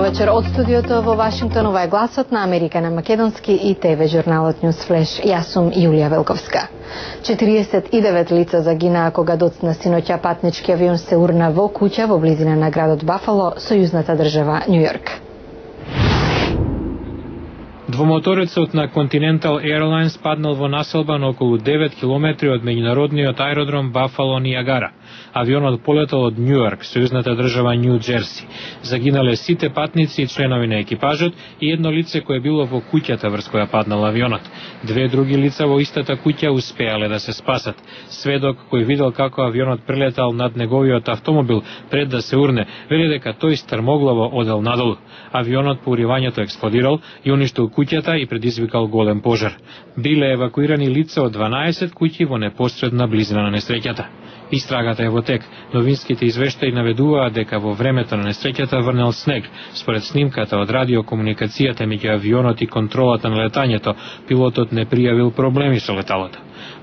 вечер од студиото во Вашингтон. Ова е гласот на Америка на македонски и ТВ журналот News Flash. Јас сум Јулија Велковска. 49 лица загинаа кога доцна синоќа патнички авион се урна во куќа во близина на градот Бафало, сојузната држава Њујорк. Двомоторецот на Continental Airlines паднал во населба на околу 9 километри од меѓународниот аеродром Бафало Нијагара. Авионот полетал од Њујорк, сојузната држава Њу Џерси. Загинале сите патници и членови на екипажот и едно лице кое било во куќата врз која паднал авионот. Две други лица во истата куќа успеале да се спасат. Сведок кој видел како авионот прелетал над неговиот автомобил пред да се урне, вели дека тој стрмоглаво одел надолу. Авионот по уривањето експлодирал и уништил куќата и предизвикал голем пожар. Биле евакуирани лица од 12 куќи во непосредна близина на несреќата. Истрагата е во тек. Новинските извештаи наведуваат дека во времето на несреќата врнел снег. Според снимката од радиокомуникацијата меѓу авионот и контролата на летањето, пилотот не пријавил проблеми со леталото.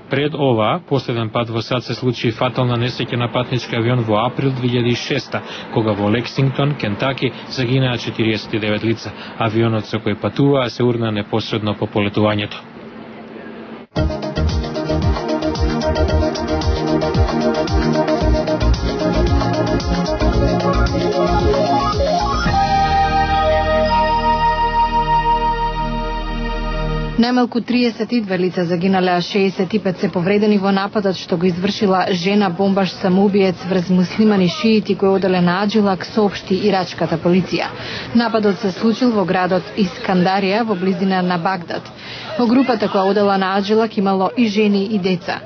Пред ова, последен пат во САД се случи фатална несреќа на патнички авион во април 2006, кога во Лексингтон, Кентаки, загинаа 49 лица. Авионот со кој патуваа се урна непосредно по полетувањето. Најмалку 32 лица загинале, а 65 се повредени во нападот што го извршила жена бомбаш самоубиец врз муслимани шиити кој оделе на Аджилак, соопшти ирачката полиција. Нападот се случил во градот Искандарија во близина на Багдад. Во групата која одела на Аджилак имало и жени и деца.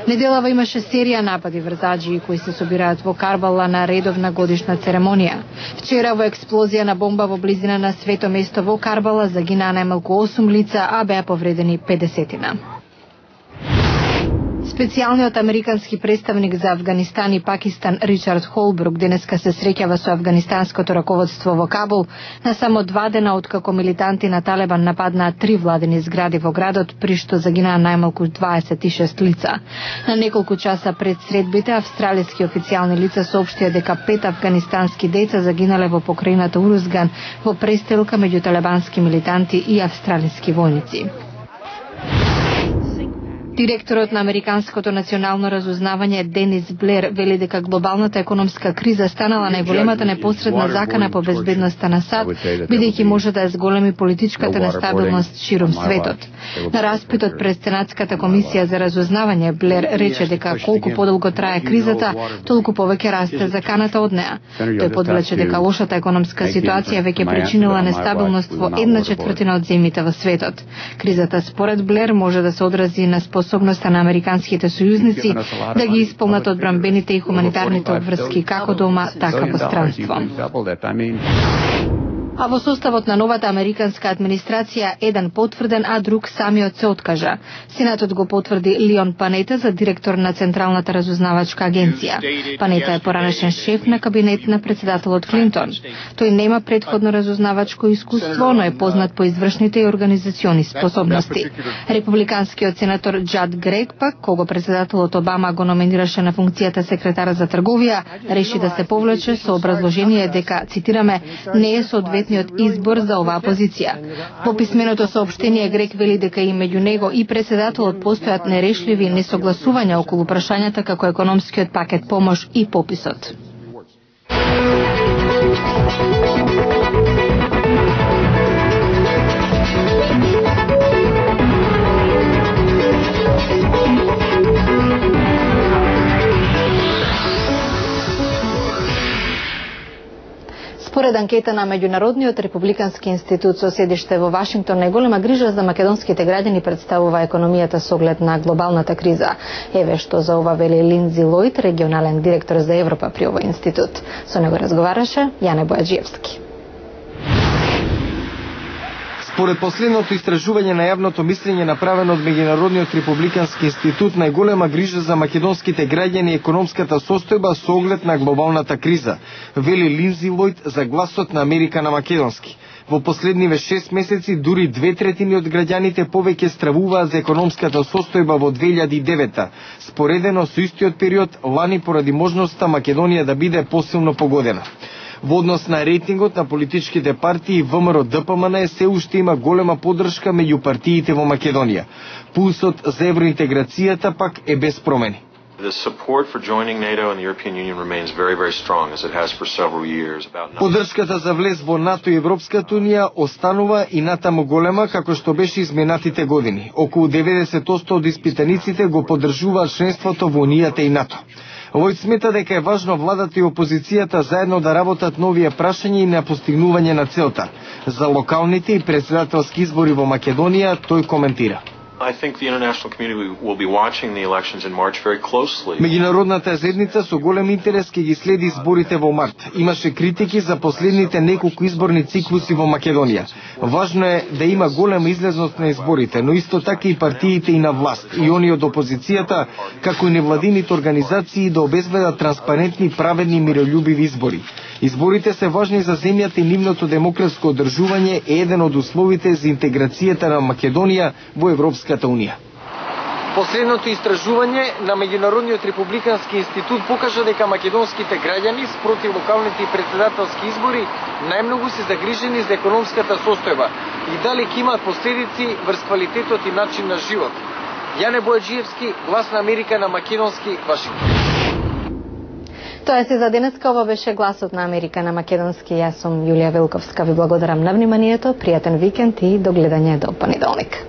Неделава имаше серија напади врз аџии кои се собираат во Карбала на редовна годишна церемонија. Вчера во експлозија на бомба во близина на свето место во Карбала загинаа најмалку 8 лица, а беа повредени 50-тина. Специјалниот американски представник за Авганистан и Пакистан Ричард Холбрук денеска се среќава со афганистанското раководство во Кабул на само 2 дена откако милитанти на Талебан нападнаа 3 владени згради во градот, при што загинаа најмалку 26 лица. На неколку часа пред средбите, австралиски официјални лица соопштија дека 5 афганистански деца загинале во покрајината Урузган во престрелка меѓу талебански милитанти и австралиски војници. Директорот на Американското национално разузнавање Денис Блер вели дека глобалната економска криза станала најголемата непосредна закана по безбедноста на САД, бидејќи може да ја зголеми политичката нестабилност ширум светот. На распитот пред Сенатската комисија за разузнавање, Блер рече дека колку подолго трае кризата, толку повеќе расте заканата од неа. Тој подвлече дека лошата економска ситуација веќе причинила нестабилност во 1/4 од земјите во светот. Кризата според Блер може да се одрази на способноста на американските сојузници да ги исполнат одбранбените и хуманитарните обврски како дома, така во странство. А во составот на новата американска администрација еден потврден, а друг самиот се откажа. Сенатот го потврди Лион Панета за директор на Централната разузнавачка агенција. Панета е поранешен шеф на кабинет на председателот Клинтон. Тој нема претходно разузнавачко искуство, но е познат по извршните и организациони способности. Републиканскиот сенатор Џад Грег пак, кого председателот Обама го номинираше на функцијата секретар за трговија, реши да се повлече со образложение дека, цитираме, не е соодветниот избор за оваа позиција. Во писменото соопштение Грег вели дека и меѓу него и председателот постојат нерешливи несогласувања околу прашањата како економскиот пакет помош и пописот. Според анкета на Меѓународниот републикански институт со седиште во Вашингтон, најголема грижа за македонските граѓани представува економијата со оглед на глобалната криза. Еве што за ова вели Линдзи Лојд, регионален директор за Европа при овој институт. Со него разговараше Јане Бојаджиевски. Според последното истражување на јавното мислење направено од Меѓународниот републикански институт, најголема грижа за македонските граѓани е економската состојба со оглед на глобалната криза, вели Линдзи Лојд за гласот на Америка на македонски. Во последниве 6 месеци дури 2/3 од граѓаните повеќе стравуваат за економската состојба во 2009, споредено со истиот период лани поради можноста Македонија да биде посилно погодена. Во однос на рейтингот на политичките партии, ВМРО-ДПМН се уште има голема поддршка меѓу партиите во Македонија. Пулсот за евроинтеграцијата пак е без промени. The support for joining NATO and the European Union remains very, very strong, as it has for several years. Поддршката за влез во НАТО и Европската Унија останува и натаму голема, како што беше изминатите години. Околу 90% од испитаниците го поддржуваат членството во Унијата и НАТО. Вој смета дека е важно владата и опозицијата заедно да работат на овие прашања и на постигнување на целта. За локалните и претседателски избори во Македонија тој коментира. I think the international community will be watching the elections in March very closely. Меѓународната заедница со голем интерес ќе ги следи изборите во март. Имаше критики за последните неколку изборни циклуси во Македонија. Важно е да има голема излезност на изборите, но исто така и партиите и на власт, и они од опозицијата, како и невладините организации да обезбедат транспарентни, праведни, мирољубиви избори. Изборите се важни за земјата и нивното демократско одржување е еден од условите за интеграцијата на Македонија во Европската Унија. Последното истражување на Меѓународниот републикански институт покажа дека македонските граѓани спроти локалните и претседателски избори најмногу се загрижени за економската состојба и дали ќе имаат последици врз квалитетот и начин на живот. Јане Бојаджиевски, Глас на Америка на македонски, Вашингтон. Тоа е се за денеска, ова беше Гласот на Америка на македонски. Јас сум Јулија Велковска. Ви благодарам на вниманието, пријатен викенд и до гледање до понеделник.